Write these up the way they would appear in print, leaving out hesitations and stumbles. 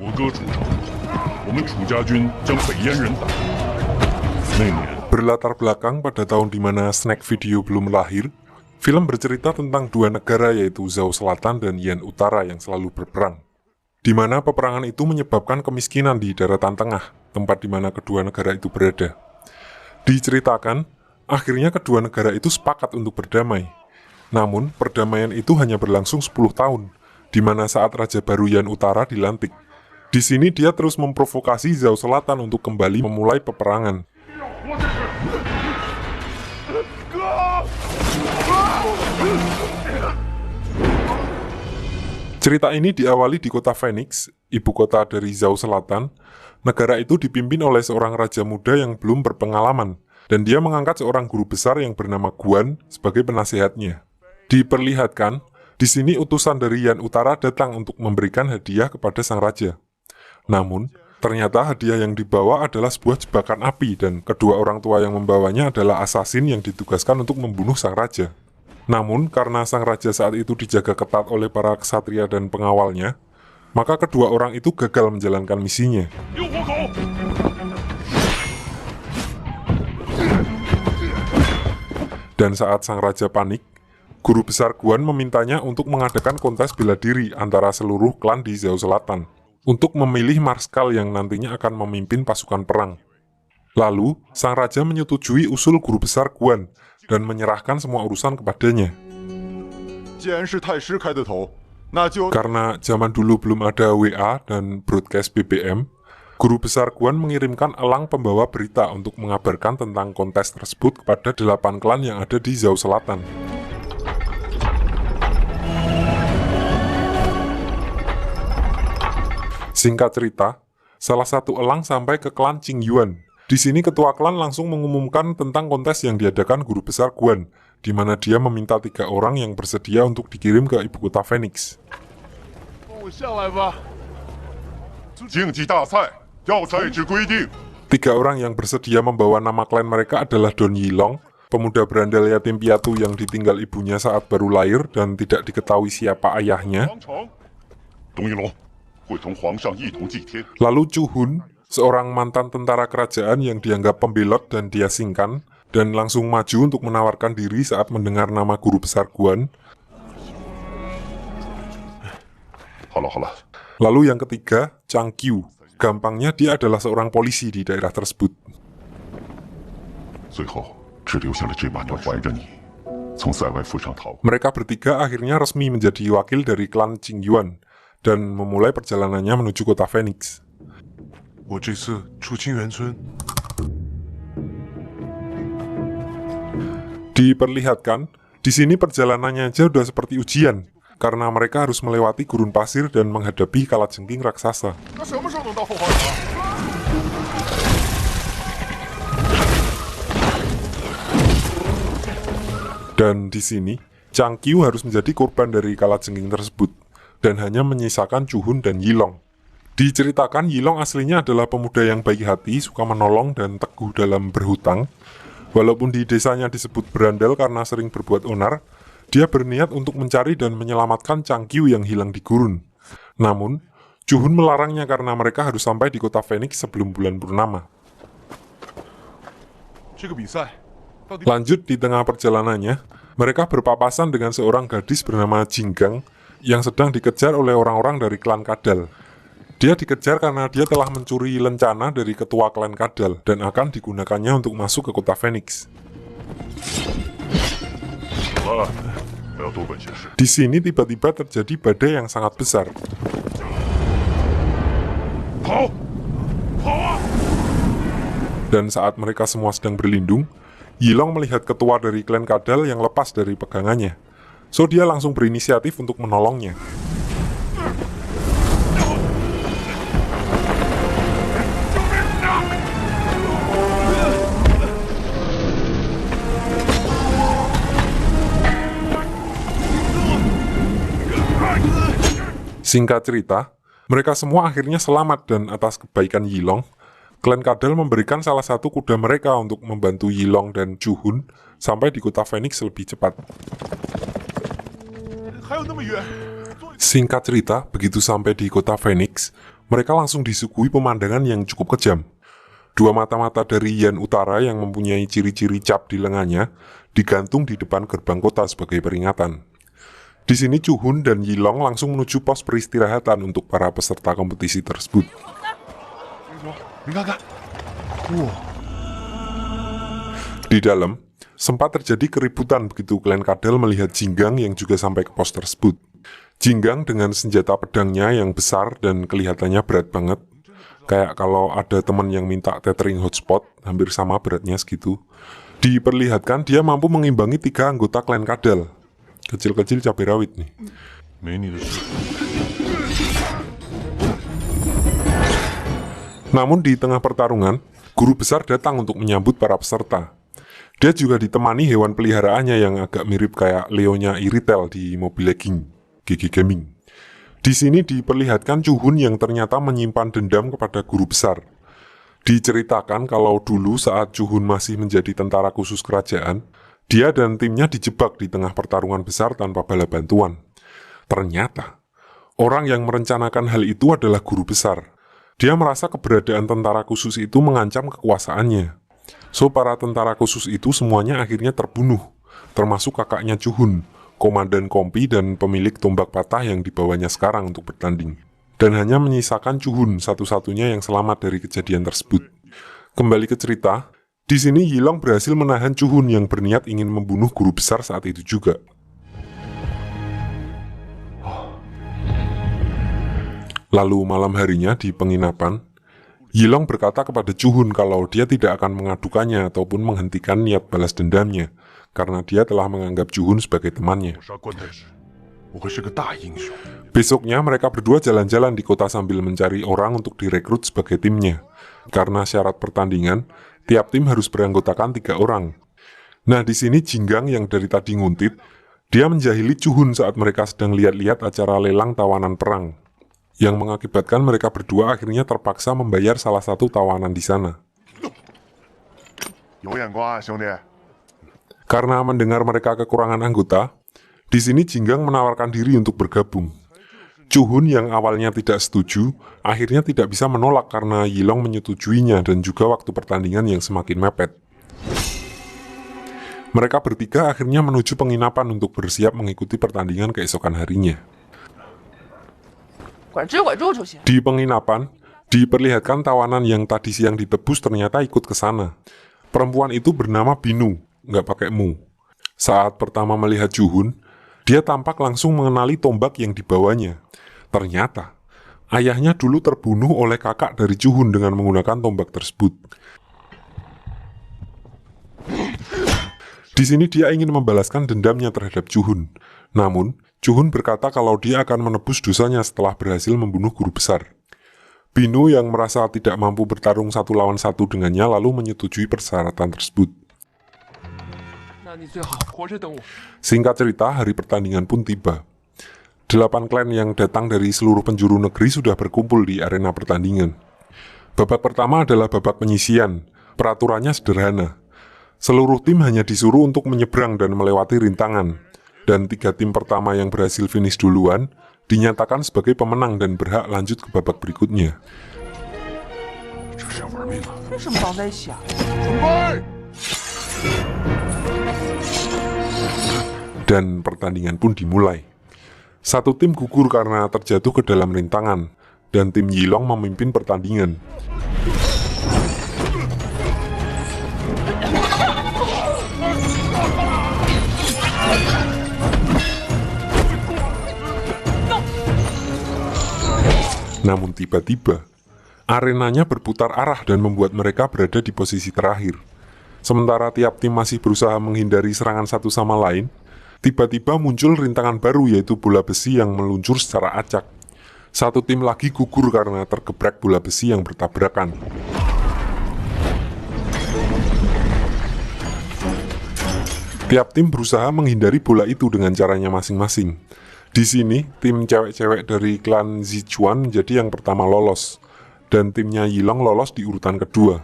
我哥主张，我们楚家军将北燕人打。那年 Berlatar belakang pada tahun di mana Snack Video belum lahir, film bercerita tentang dua negara yaitu Zhao Selatan dan Yan Utara yang selalu berperang. Di mana peperangan itu menyebabkan kemiskinan di daratan tengah, tempat di mana kedua negara itu berada. Diceritakan, akhirnya kedua negara itu sepakat untuk berdamai. Namun, perdamaian itu hanya berlangsung 10 tahun, di mana saat Raja baru Yan Utara dilantik. Di sini dia terus memprovokasi Zhao Selatan untuk kembali memulai peperangan. Cerita ini diawali di kota Phoenix, ibu kota dari Zhao Selatan. Negara itu dipimpin oleh seorang raja muda yang belum berpengalaman, dan dia mengangkat seorang guru besar yang bernama Guan sebagai penasehatnya. Diperlihatkan, di sini utusan dari Yan Utara datang untuk memberikan hadiah kepada sang raja. Namun, ternyata hadiah yang dibawa adalah sebuah jebakan api dan kedua orang tua yang membawanya adalah asasin yang ditugaskan untuk membunuh sang raja. Namun, karena sang raja saat itu dijaga ketat oleh para ksatria dan pengawalnya, maka kedua orang itu gagal menjalankan misinya. Dan saat sang raja panik, guru besar Guan memintanya untuk mengadakan kontes bela diri antara seluruh klan di Zhao Selatan, untuk memilih marskal yang nantinya akan memimpin pasukan perang. Lalu, sang raja menyetujui usul guru besar Guan dan menyerahkan semua urusan kepadanya. Karena zaman dulu belum ada WA dan broadcast BBM, guru besar Guan mengirimkan elang pembawa berita untuk mengabarkan tentang kontes tersebut kepada 8 klan yang ada di Zhao Selatan. Singkat cerita, salah satu elang sampai ke klan Qingyuan. Di sini ketua klan langsung mengumumkan tentang kontes yang diadakan guru besar Guan, di mana dia meminta 3 orang yang bersedia untuk dikirim ke ibu kota Phoenix. 3 orang yang bersedia membawa nama klan mereka adalah Don Yilong, pemuda berandal yatim piatu yang ditinggal ibunya saat baru lahir dan tidak diketahui siapa ayahnya. Lalu Chu Hun, seorang mantan tentara kerajaan yang dianggap pembelot dan diasingkan, dan langsung maju untuk menawarkan diri saat mendengar nama guru besar Guan. Lalu yang ketiga, Chang Qiu. Gampangnya dia adalah seorang polisi di daerah tersebut. Mereka bertiga akhirnya resmi menjadi wakil dari klan Qingyuan dan memulai perjalanannya menuju kota Phoenix. Diperlihatkan, di sini perjalanannya aja udah seperti ujian, karena mereka harus melewati gurun pasir dan menghadapi kalajengking raksasa. Dan di sini, Chang Qiu harus menjadi korban dari kalajengking tersebut, dan hanya menyisakan Chu Hun dan Yilong. Diceritakan Yilong aslinya adalah pemuda yang baik hati, suka menolong dan teguh dalam berhutang. Walaupun di desanya disebut berandal karena sering berbuat onar, dia berniat untuk mencari dan menyelamatkan Chang Qiu yang hilang di gurun. Namun, Chu Hun melarangnya karena mereka harus sampai di kota Phoenix sebelum bulan purnama. Lanjut di tengah perjalanannya, mereka berpapasan dengan seorang gadis bernama Jinggang yang sedang dikejar oleh orang-orang dari klan Kadal. Dia dikejar karena dia telah mencuri lencana dari ketua klan Kadal dan akan digunakannya untuk masuk ke kota Phoenix. Di sini tiba-tiba terjadi badai yang sangat besar. Dan saat mereka semua sedang berlindung, Yilong melihat ketua dari klan Kadal yang lepas dari pegangannya. So dia langsung berinisiatif untuk menolongnya. Singkat cerita, mereka semua akhirnya selamat dan atas kebaikan Yilong, klan Kadal memberikan salah satu kuda mereka untuk membantu Yilong dan Chu Hun sampai di kota Phoenix lebih cepat. Singkat cerita, begitu sampai di kota Phoenix, mereka langsung disuguhi pemandangan yang cukup kejam. Dua mata-mata dari Yan Utara yang mempunyai ciri-ciri cap di lengannya digantung di depan gerbang kota sebagai peringatan. Di sini Chu Hun dan Yilong langsung menuju pos peristirahatan untuk para peserta kompetisi tersebut. Di dalam, sempat terjadi keributan begitu klan Kadal melihat Jinggang yang juga sampai ke pos tersebut. Jinggang dengan senjata pedangnya yang besar dan kelihatannya berat banget. Kayak kalau ada teman yang minta tethering hotspot, hampir sama beratnya segitu. Diperlihatkan dia mampu mengimbangi 3 anggota klan Kadal. Kecil-kecil cabai rawit nih. Namun di tengah pertarungan, guru besar datang untuk menyambut para peserta. Dia juga ditemani hewan peliharaannya yang agak mirip kayak Leonya Iritel di Mobile Legends, GG Gaming. Di sini diperlihatkan Chu Hun yang ternyata menyimpan dendam kepada guru besar. Diceritakan kalau dulu saat Chu Hun masih menjadi tentara khusus kerajaan, dia dan timnya dijebak di tengah pertarungan besar tanpa bala bantuan. Ternyata, orang yang merencanakan hal itu adalah guru besar. Dia merasa keberadaan tentara khusus itu mengancam kekuasaannya. So, para tentara khusus itu semuanya akhirnya terbunuh, termasuk kakaknya Chu Hun, komandan kompi dan pemilik tombak patah yang dibawanya sekarang untuk bertanding. Dan hanya menyisakan Chu Hun satu-satunya yang selamat dari kejadian tersebut. Kembali ke cerita, di sini Yilong berhasil menahan Chu Hun yang berniat ingin membunuh guru besar saat itu juga. Lalu malam harinya di penginapan, Yilong berkata kepada Chu Hun kalau dia tidak akan mengadukannya ataupun menghentikan niat balas dendamnya, karena dia telah menganggap Chu Hun sebagai temannya. Besoknya mereka berdua jalan-jalan di kota sambil mencari orang untuk direkrut sebagai timnya. Karena syarat pertandingan, tiap tim harus beranggotakan 3 orang. Nah, di sini Jinggang yang dari tadi nguntit, dia menjahili Chu Hun saat mereka sedang lihat-lihat acara lelang tawanan perang, yang mengakibatkan mereka berdua akhirnya terpaksa membayar salah satu tawanan di sana. Karena mendengar mereka kekurangan anggota, di sini Jinggang menawarkan diri untuk bergabung. Chu Hun yang awalnya tidak setuju, akhirnya tidak bisa menolak karena Yilong menyetujuinya dan juga waktu pertandingan yang semakin mepet. Mereka bertiga akhirnya menuju penginapan untuk bersiap mengikuti pertandingan keesokan harinya. Di penginapan, diperlihatkan tawanan yang tadi siang ditebus ternyata ikut ke sana. Perempuan itu bernama Binu, nggak pakai mu. Saat pertama melihat Chu Hun, dia tampak langsung mengenali tombak yang dibawanya. Ternyata, ayahnya dulu terbunuh oleh kakak dari Chu Hun dengan menggunakan tombak tersebut. Di sini dia ingin membalaskan dendamnya terhadap Chu Hun. Namun, Chu Hun berkata kalau dia akan menebus dosanya setelah berhasil membunuh guru besar. Binu yang merasa tidak mampu bertarung 1 lawan 1 dengannya lalu menyetujui persyaratan tersebut. Singkat cerita, hari pertandingan pun tiba. 8 klan yang datang dari seluruh penjuru negeri sudah berkumpul di arena pertandingan. Babak pertama adalah babak penyisian. Peraturannya sederhana. Seluruh tim hanya disuruh untuk menyeberang dan melewati rintangan. Dan 3 tim pertama yang berhasil finish duluan dinyatakan sebagai pemenang dan berhak lanjut ke babak berikutnya. Dan pertandingan pun dimulai. Satu tim gugur karena terjatuh ke dalam rintangan, dan tim Yilong memimpin pertandingan. Namun tiba-tiba, arenanya berputar arah dan membuat mereka berada di posisi terakhir. Sementara tiap tim masih berusaha menghindari serangan satu sama lain, tiba-tiba muncul rintangan baru yaitu bola besi yang meluncur secara acak. Satu tim lagi gugur karena tergeprek bola besi yang bertabrakan. Tiap tim berusaha menghindari bola itu dengan caranya masing-masing. Di sini, tim cewek-cewek dari klan Zichuan menjadi yang pertama lolos, dan timnya Yilong lolos di urutan kedua.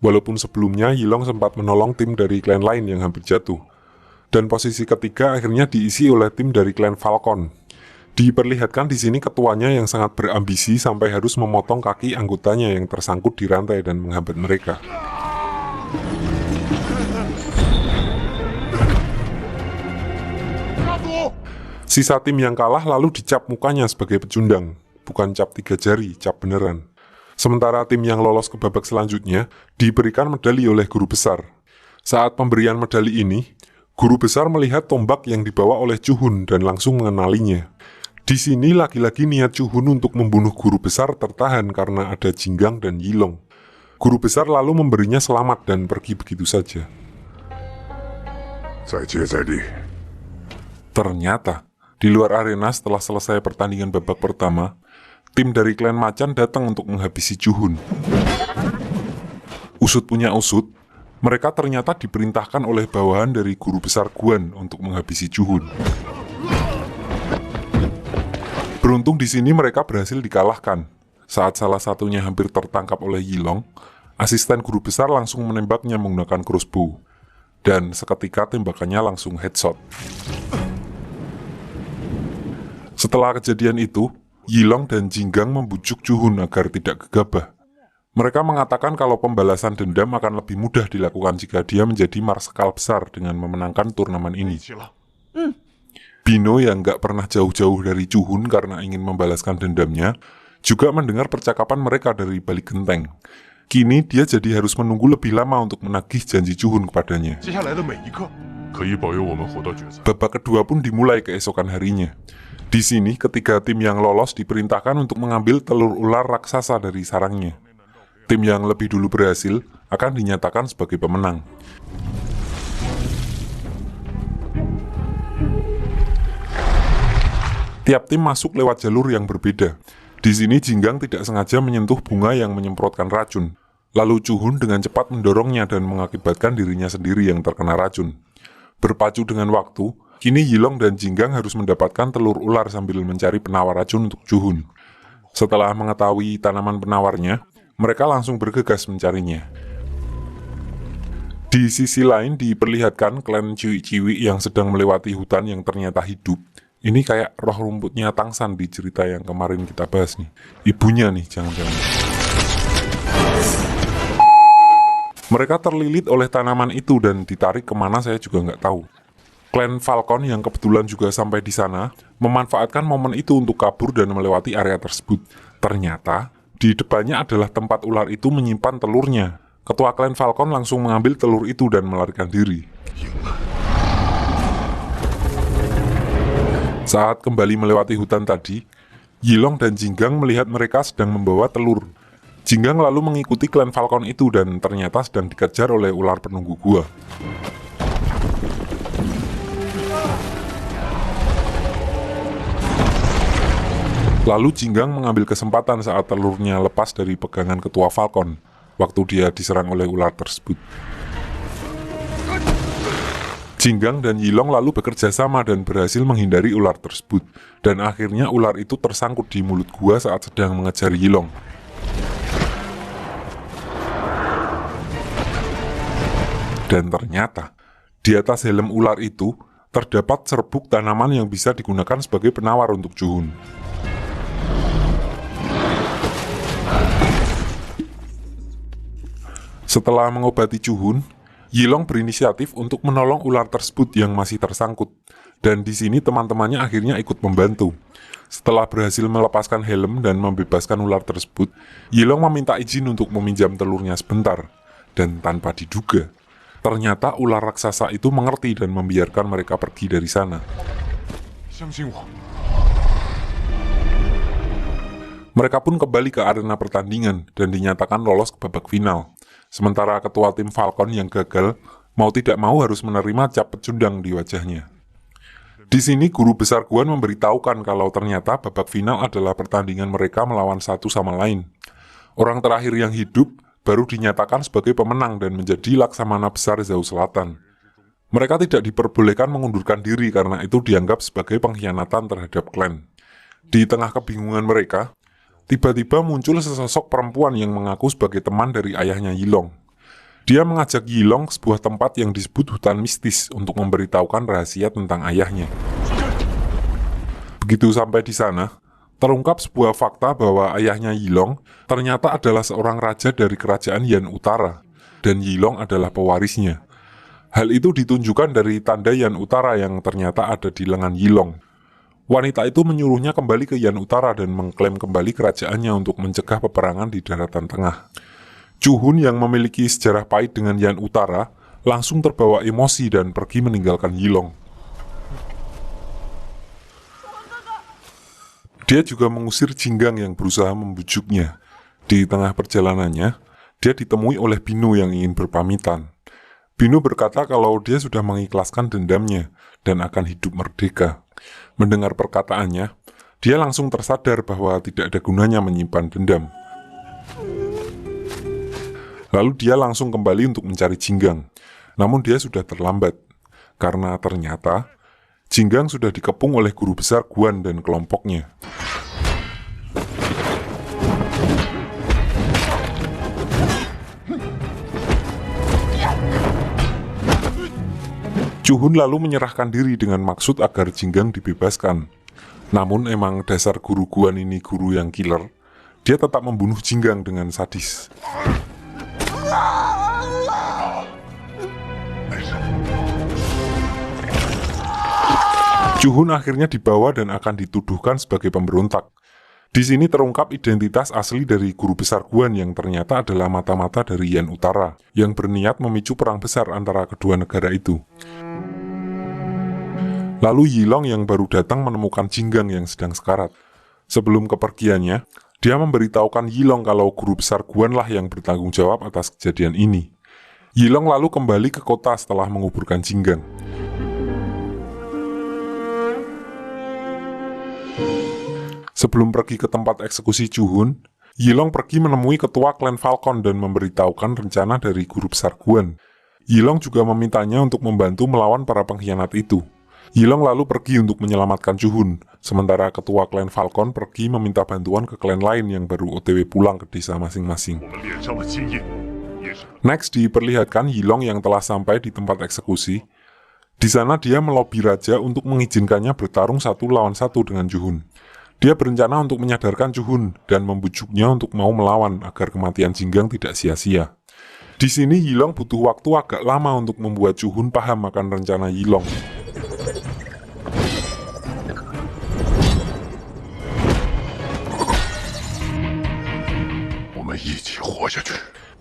Walaupun sebelumnya Yilong sempat menolong tim dari klan lain yang hampir jatuh. Dan posisi ketiga akhirnya diisi oleh tim dari klan Falcon. Diperlihatkan di sini ketuanya yang sangat berambisi sampai harus memotong kaki anggotanya yang tersangkut di rantai dan menghambat mereka. Sisa tim yang kalah lalu dicap mukanya sebagai pecundang, bukan cap 3 jari, cap beneran. Sementara tim yang lolos ke babak selanjutnya diberikan medali oleh guru besar. Saat pemberian medali ini, guru besar melihat tombak yang dibawa oleh Chuhun dan langsung mengenalinya. Di sini lagi-lagi niat Chuhun untuk membunuh guru besar tertahan karena ada Jinggang dan Yilong. Guru besar lalu memberinya selamat dan pergi begitu saja. Ternyata, di luar arena setelah selesai pertandingan babak pertama, tim dari klan Macan datang untuk menghabisi Chuhun. Usut punya usut, mereka ternyata diperintahkan oleh bawahan dari guru besar Guan untuk menghabisi Chuhun. Beruntung di sini mereka berhasil dikalahkan. Saat salah satunya hampir tertangkap oleh Yilong, asisten guru besar langsung menembaknya menggunakan crossbow. Dan seketika tembakannya langsung headshot. Setelah kejadian itu, Yilong dan Jinggang membujuk Chuhun agar tidak gegabah. Mereka mengatakan kalau pembalasan dendam akan lebih mudah dilakukan jika dia menjadi marsekal besar dengan memenangkan turnamen ini. Bino yang gak pernah jauh-jauh dari Chuhun karena ingin membalaskan dendamnya, juga mendengar percakapan mereka dari balik genteng. Kini dia jadi harus menunggu lebih lama untuk menagih janji Chuhun kepadanya. Babak kedua pun dimulai keesokan harinya. Di sini, ketiga tim yang lolos diperintahkan untuk mengambil telur ular raksasa dari sarangnya. Tim yang lebih dulu berhasil akan dinyatakan sebagai pemenang. Tiap tim masuk lewat jalur yang berbeda. Di sini Jinggang tidak sengaja menyentuh bunga yang menyemprotkan racun. Lalu Chuhun dengan cepat mendorongnya dan mengakibatkan dirinya sendiri yang terkena racun. Berpacu dengan waktu, kini Yilong dan Jinggang harus mendapatkan telur ular sambil mencari penawar racun untuk Chuhun. Setelah mengetahui tanaman penawarnya, mereka langsung bergegas mencarinya. Di sisi lain diperlihatkan klan Ciwi-Ciwi yang sedang melewati hutan yang ternyata hidup. Ini kayak roh rumputnya Tangsan di cerita yang kemarin kita bahas nih. Ibunya nih, jangan-jangan. Mereka terlilit oleh tanaman itu dan ditarik kemana saya juga nggak tahu. Klan Falcon yang kebetulan juga sampai di sana, memanfaatkan momen itu untuk kabur dan melewati area tersebut. Ternyata, di depannya adalah tempat ular itu menyimpan telurnya. Ketua klan Falcon langsung mengambil telur itu dan melarikan diri. Saat kembali melewati hutan tadi, Yilong dan Jinggang melihat mereka sedang membawa telur. Jinggang lalu mengikuti klan Falcon itu dan ternyata sedang dikejar oleh ular penunggu gua. Lalu Jinggang mengambil kesempatan saat telurnya lepas dari pegangan ketua Falcon, waktu dia diserang oleh ular tersebut. Jinggang dan Yilong lalu bekerja sama dan berhasil menghindari ular tersebut. Dan akhirnya ular itu tersangkut di mulut gua saat sedang mengejar Yilong. Dan ternyata, di atas helm ular itu terdapat serbuk tanaman yang bisa digunakan sebagai penawar untuk Chuhun. Setelah mengobati Chuhun, Yilong berinisiatif untuk menolong ular tersebut yang masih tersangkut, dan di sini teman-temannya akhirnya ikut membantu. Setelah berhasil melepaskan helm dan membebaskan ular tersebut, Yilong meminta izin untuk meminjam telurnya sebentar, dan tanpa diduga, ternyata ular raksasa itu mengerti dan membiarkan mereka pergi dari sana. Mereka pun kembali ke arena pertandingan dan dinyatakan lolos ke babak final. Sementara ketua tim Falcon yang gagal, mau tidak mau harus menerima cap pecundang di wajahnya. Di sini guru besar Guan memberitahukan kalau ternyata babak final adalah pertandingan mereka melawan satu sama lain. Orang terakhir yang hidup baru dinyatakan sebagai pemenang dan menjadi laksamana besar Zhao Selatan. Mereka tidak diperbolehkan mengundurkan diri karena itu dianggap sebagai pengkhianatan terhadap klan. Di tengah kebingungan mereka, tiba-tiba muncul sesosok perempuan yang mengaku sebagai teman dari ayahnya Yilong. Dia mengajak Yilong ke sebuah tempat yang disebut hutan mistis untuk memberitahukan rahasia tentang ayahnya. Begitu sampai di sana, terungkap sebuah fakta bahwa ayahnya Yilong ternyata adalah seorang raja dari kerajaan Yan Utara, dan Yilong adalah pewarisnya. Hal itu ditunjukkan dari tanda Yan Utara yang ternyata ada di lengan Yilong. Wanita itu menyuruhnya kembali ke Yan Utara dan mengklaim kembali kerajaannya untuk mencegah peperangan di daratan tengah. Chuhun yang memiliki sejarah pahit dengan Yan Utara langsung terbawa emosi dan pergi meninggalkan Yilong. Dia juga mengusir Jinggang yang berusaha membujuknya. Di tengah perjalanannya, dia ditemui oleh Binu yang ingin berpamitan. Binu berkata kalau dia sudah mengikhlaskan dendamnya dan akan hidup merdeka. Mendengar perkataannya, dia langsung tersadar bahwa tidak ada gunanya menyimpan dendam. Lalu dia langsung kembali untuk mencari Jinggang. Namun dia sudah terlambat, karena ternyata Jinggang sudah dikepung oleh guru besar Guan dan kelompoknya. Chuhun lalu menyerahkan diri dengan maksud agar Jinggang dibebaskan. Namun emang dasar guru Guan ini guru yang killer, dia tetap membunuh Jinggang dengan sadis. Chuhun akhirnya dibawa dan akan dituduhkan sebagai pemberontak. Di sini terungkap identitas asli dari guru besar Guan yang ternyata adalah mata-mata dari Yan Utara, yang berniat memicu perang besar antara kedua negara itu. Lalu Yilong yang baru datang menemukan Jinggang yang sedang sekarat. Sebelum kepergiannya, dia memberitahukan Yilong kalau guru besar Guan lah yang bertanggung jawab atas kejadian ini. Yilong lalu kembali ke kota setelah menguburkan Jinggang. Sebelum pergi ke tempat eksekusi Chuhun, Yilong pergi menemui ketua klan Falcon dan memberitahukan rencana dari guru besar Guan. Yilong juga memintanya untuk membantu melawan para pengkhianat itu. Yilong lalu pergi untuk menyelamatkan Chuhun, sementara ketua klan Falcon pergi meminta bantuan ke klan lain yang baru OTW pulang ke desa masing-masing. Next diperlihatkan Yilong yang telah sampai di tempat eksekusi. Di sana dia melobi raja untuk mengizinkannya bertarung 1 lawan 1 dengan Chuhun. Dia berencana untuk menyadarkan Chuhun dan membujuknya untuk mau melawan agar kematian Jinggang tidak sia-sia. Di sini Yilong butuh waktu agak lama untuk membuat Chuhun paham akan rencana Yilong.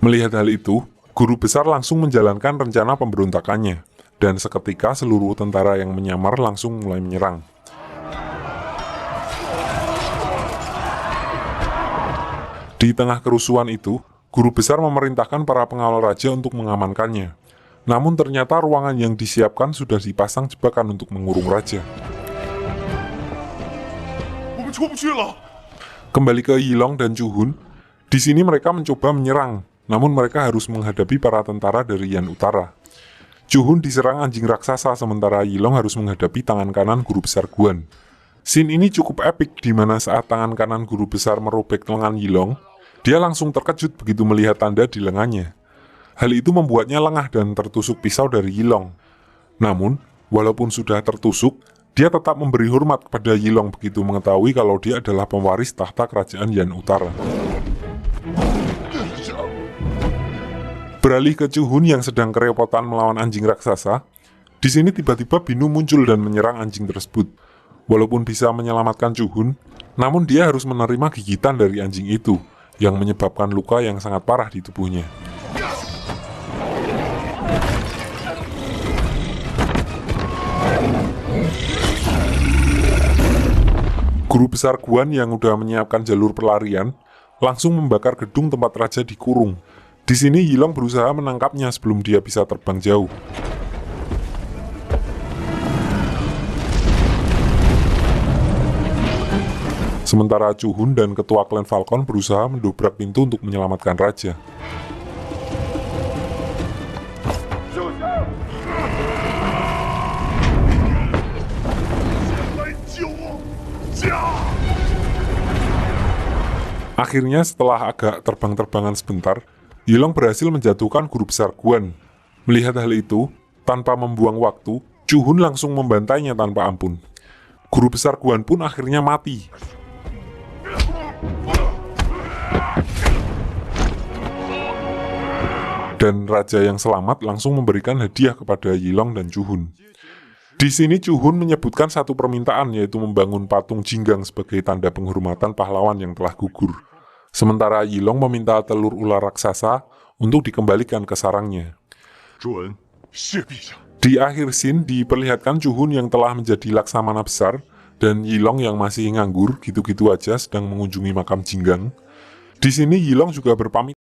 Melihat hal itu, guru besar langsung menjalankan rencana pemberontakannya, dan seketika seluruh tentara yang menyamar langsung mulai menyerang. Di tengah kerusuhan itu, guru besar memerintahkan para pengawal raja untuk mengamankannya. Namun ternyata ruangan yang disiapkan sudah dipasang jebakan untuk mengurung raja. Kembali ke Yilong dan Chuhun, di sini mereka mencoba menyerang, namun mereka harus menghadapi para tentara dari Yan Utara. Chuhun diserang anjing raksasa sementara Yilong harus menghadapi tangan kanan guru besar Guan. Scene ini cukup epik di mana saat tangan kanan guru besar merobek lengan Yilong, dia langsung terkejut begitu melihat tanda di lengannya. Hal itu membuatnya lengah dan tertusuk pisau dari Yilong. Namun, walaupun sudah tertusuk, dia tetap memberi hormat kepada Yilong begitu mengetahui kalau dia adalah pewaris tahta kerajaan Yan Utara. Beralih ke Chuhun yang sedang kerepotan melawan anjing raksasa, di sini tiba-tiba Binu muncul dan menyerang anjing tersebut. Walaupun bisa menyelamatkan Chuhun, namun dia harus menerima gigitan dari anjing itu, yang menyebabkan luka yang sangat parah di tubuhnya. Guru besar Guan yang udah menyiapkan jalur pelarian, langsung membakar gedung tempat raja dikurung. Di sini Yilong berusaha menangkapnya sebelum dia bisa terbang jauh. Sementara Chuhun dan ketua klan Falcon berusaha mendobrak pintu untuk menyelamatkan raja. Akhirnya setelah agak terbang-terbangan sebentar, Yilong berhasil menjatuhkan guru besar Guan. Melihat hal itu, tanpa membuang waktu, Chuhun langsung membantainya tanpa ampun. Guru besar Guan pun akhirnya mati. Dan raja yang selamat langsung memberikan hadiah kepada Yilong dan Chuhun. Di sini Chuhun menyebutkan satu permintaan, yaitu membangun patung Jinggang sebagai tanda penghormatan pahlawan yang telah gugur. Sementara Yilong meminta telur ular raksasa untuk dikembalikan ke sarangnya. 朱文，谢陛下。 Di akhir scene diperlihatkan Chuhun yang telah menjadi laksamana besar dan Yilong yang masih nganggur gitu-gitu aja sedang mengunjungi makam Jinggang. Di sini Yilong juga berpamit